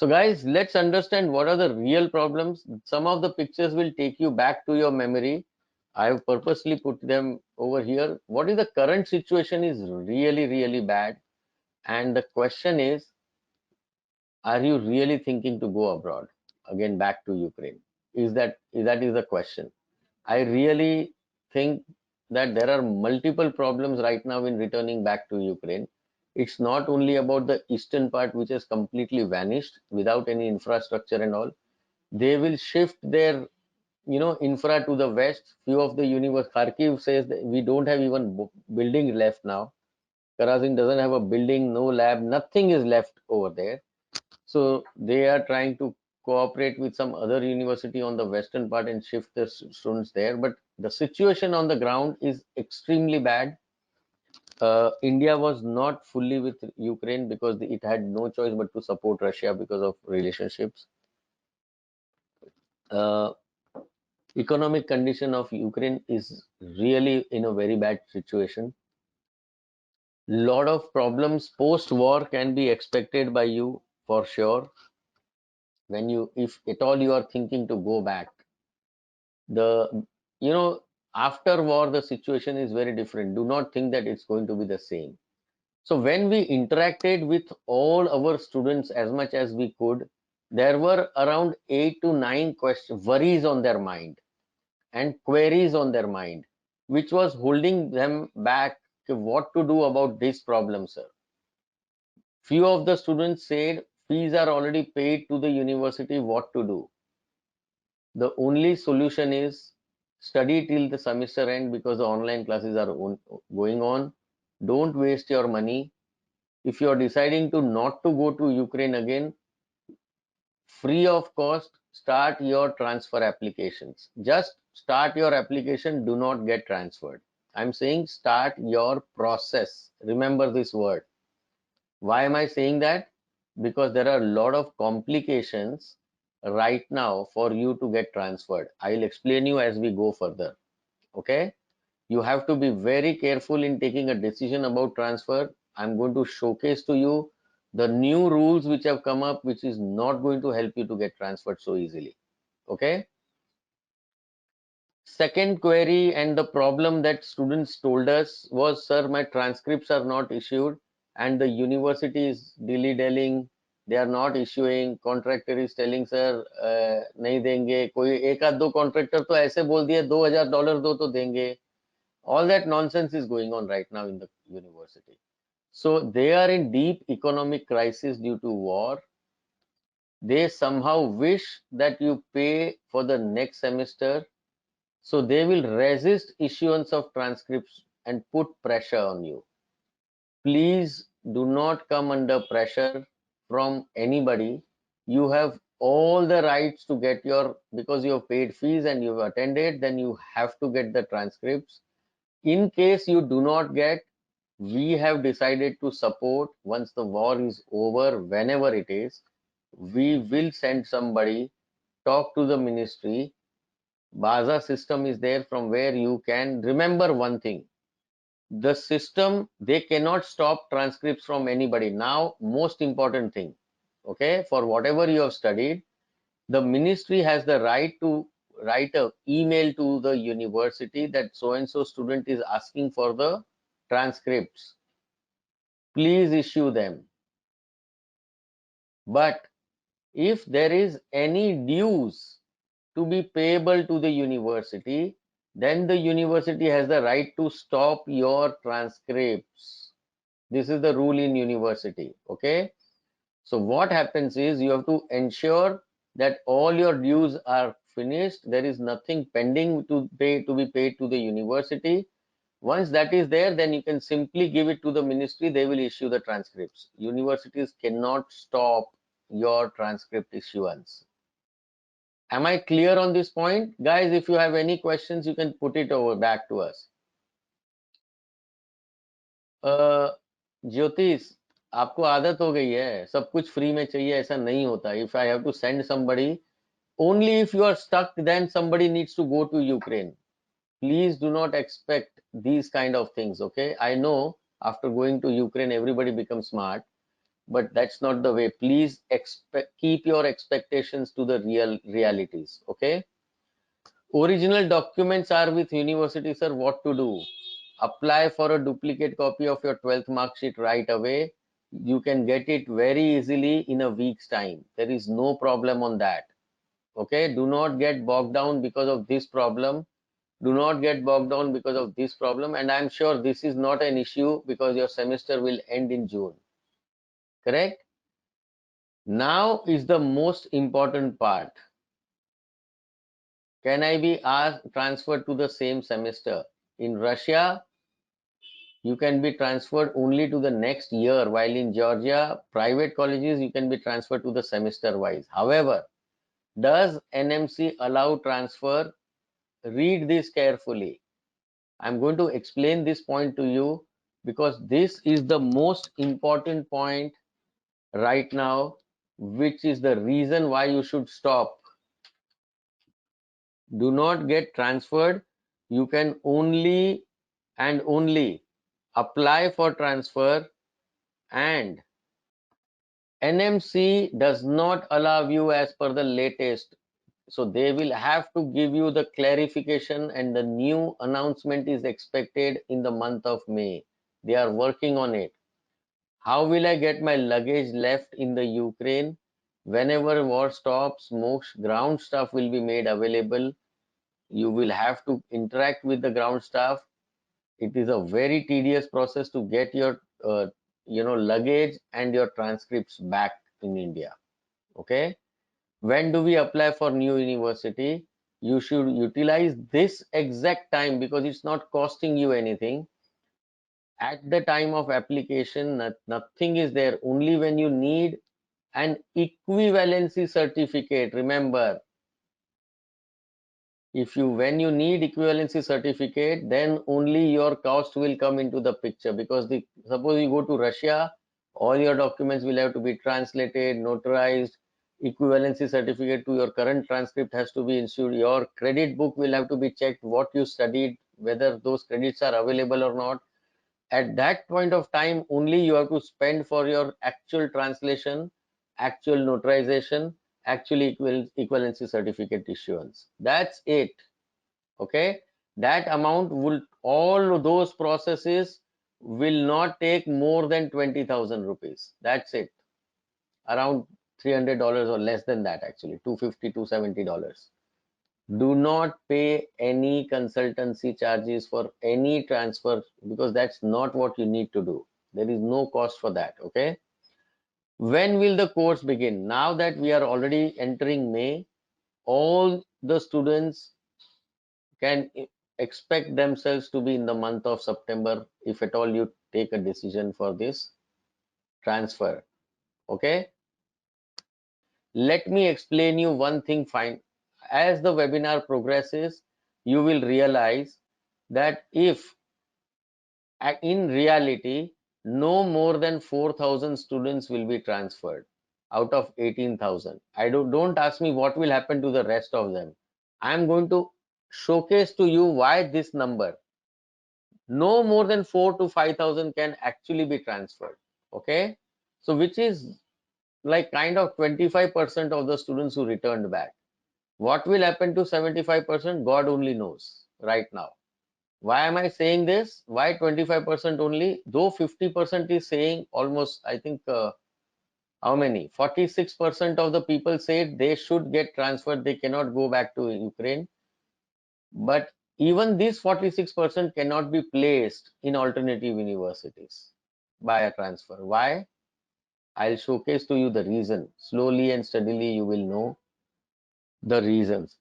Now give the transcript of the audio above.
So guys, let's understand what are the real problems. Some of the pictures will take you back to your memory. I have purposely put them over here. What is the current situation is really, really bad. And the question is, are you really thinking to go abroad? Again, back to Ukraine. That is the question. I really think that there are multiple problems right now in returning back to Ukraine. It's not only about the eastern part, which has completely vanished without any infrastructure and all. They will shift their, infra to the west. Few of the universe, Kharkiv says that we don't have even building left now. Karazin doesn't have a building, no lab, nothing is left over there. So they are trying to cooperate with some other university on the western part and shift the students there. But the situation on the ground is extremely bad. India was not fully with Ukraine because it had no choice but to support Russia because of relationships. Uh, Economic condition of Ukraine is really in a very bad situation. Lot of problems post-war can be expected by you for sure. When you, if at all you are thinking to go back, the you know after war the situation is very different. Do not think that it's going to be the same. So when we interacted with all our students as much as we could, there were around 8 to 9 questions, worries on their mind and queries on their mind, which was holding them back. What to do about this problem, sir? Few of the students said fees are already paid to the university, what to do? The only solution is study till the semester end because the online classes are going on. Don't waste your money. If you are deciding to not to go to Ukraine again, free of cost, start your transfer applications. Just start your application, do not get transferred. I'm saying start your process. Remember this word. Why am I saying that? Because there are a lot of complications right now for you to get transferred. I'll explain you as we go further. Okay, you have to be very careful in taking a decision about transfer. I'm going to showcase to you the new rules which have come up, which is not going to help you to get transferred so easily. Okay, second query and the problem that students told us was, sir, my transcripts are not issued and the university is dilly-dallying. They are not issuing. Contractor is telling, sir, नहीं देंगे. कोई एक आध दो contractor तो ऐसे बोल दिए $2,000 दो तो देंगे. All that nonsense is going on right now in the university. So they are in deep economic crisis due to war. They somehow wish that you pay for the next semester. So they will resist issuance of transcripts and put pressure on you. Please do not come under pressure from anybody. You have all the rights to get your, because you have paid fees and you've attended, then you have to get the transcripts. In case you do not get, we have decided to support once the war is over, whenever it is, we will send somebody, talk to the ministry. Baza system is there from where you can remember one thing. The system, they cannot stop transcripts from anybody. Now, most important thing, okay, for whatever you have studied, the ministry has the right to write a email to the university that so and so student is asking for the transcripts. Please issue them. But if there is any dues to be payable to the university, then the university has the right to stop your transcripts. This is the rule in university. Okay. So what happens is you have to ensure that all your dues are finished. There is nothing pending to be paid to the university. Once that is there, then you can simply give it to the ministry. They will issue the transcripts. Universities cannot stop your transcript issuance. Am I clear on this point? Guys, if you have any questions, you can put it over back to us. ज्योतिष, आपको आदत हो गई है सब कुछ free में चाहिए, ऐसा नहीं होता. If I have to send somebody, only if you are stuck, then somebody needs to go to Ukraine. Please do not expect these kind of things. Okay, I know after going to Ukraine everybody becomes smart, but that's not the way. Please keep your expectations to the realities. Okay. Original documents are with university, sir. What to do? Apply for a duplicate copy of your 12th mark sheet right away. You can get it very easily in a week's time. There is no problem on that. Okay. Do not get bogged down because of this problem. Do not get bogged down because of this problem. And I'm sure this is not an issue because your semester will end in June. Correct? Now is the most important part. Can I be asked transferred to the same semester? In Russia, you can be transferred only to the next year, while in Georgia, private colleges, you can be transferred to the semester wise. However, does NMC allow transfer? Read this carefully. I'm going to explain this point to you because this is the most important point right now, which is the reason why you should stop. Do not get transferred. You can only and only apply for transfer, and NMC does not allow you as per the latest. So they will have to give you the clarification, and the new announcement is expected in the month of May. They are working on it. How will I get my luggage left in the Ukraine? Whenever war stops, MOKSH ground staff will be made available. You will have to interact with the ground staff. It is a very tedious process to get your luggage and your transcripts back in India. Okay. When do we apply for new university? You should utilize this exact time because it's not costing you anything. At the time of application, nothing is there. Only when you need an equivalency certificate. Remember, when you need equivalency certificate, then only your cost will come into the picture, because suppose you go to Russia, all your documents will have to be translated, notarized, equivalency certificate to your current transcript has to be issued, your credit book will have to be checked, what you studied, whether those credits are available or not. At that point of time only you have to spend for your actual translation, actual notarization, actually equivalency certificate issuance. That's it. Okay. That amount will, all those processes will not take more than 20,000 rupees. That's it. Around $300 or less than that, actually 250 $270. Do not pay any consultancy charges for any transfer, because that's not what you need to do. There is no cost for that. Okay. When will the course begin? Now that we are already entering May, all the students can expect themselves to be in the month of September, if at all you take a decision for this transfer. Okay. Let me explain you one thing fine. As the webinar progresses, you will realize that if in reality no more than 4,000 students will be transferred out of 18,000. Don't ask me what will happen to the rest of them. I'm going to showcase to you why this number, no more than 4 to 5,000, can actually be transferred. Okay. So which is like kind of 25% of the students who returned back. What will happen to 75%? God only knows right now. Why am I saying this? Why 25% only? Though 50% is saying, almost, I think, how many? 46% of the people said they should get transferred. They cannot go back to Ukraine. But even this 46% cannot be placed in alternative universities by a transfer. Why? I'll showcase to you the reason. Slowly and steadily you will know the reasons.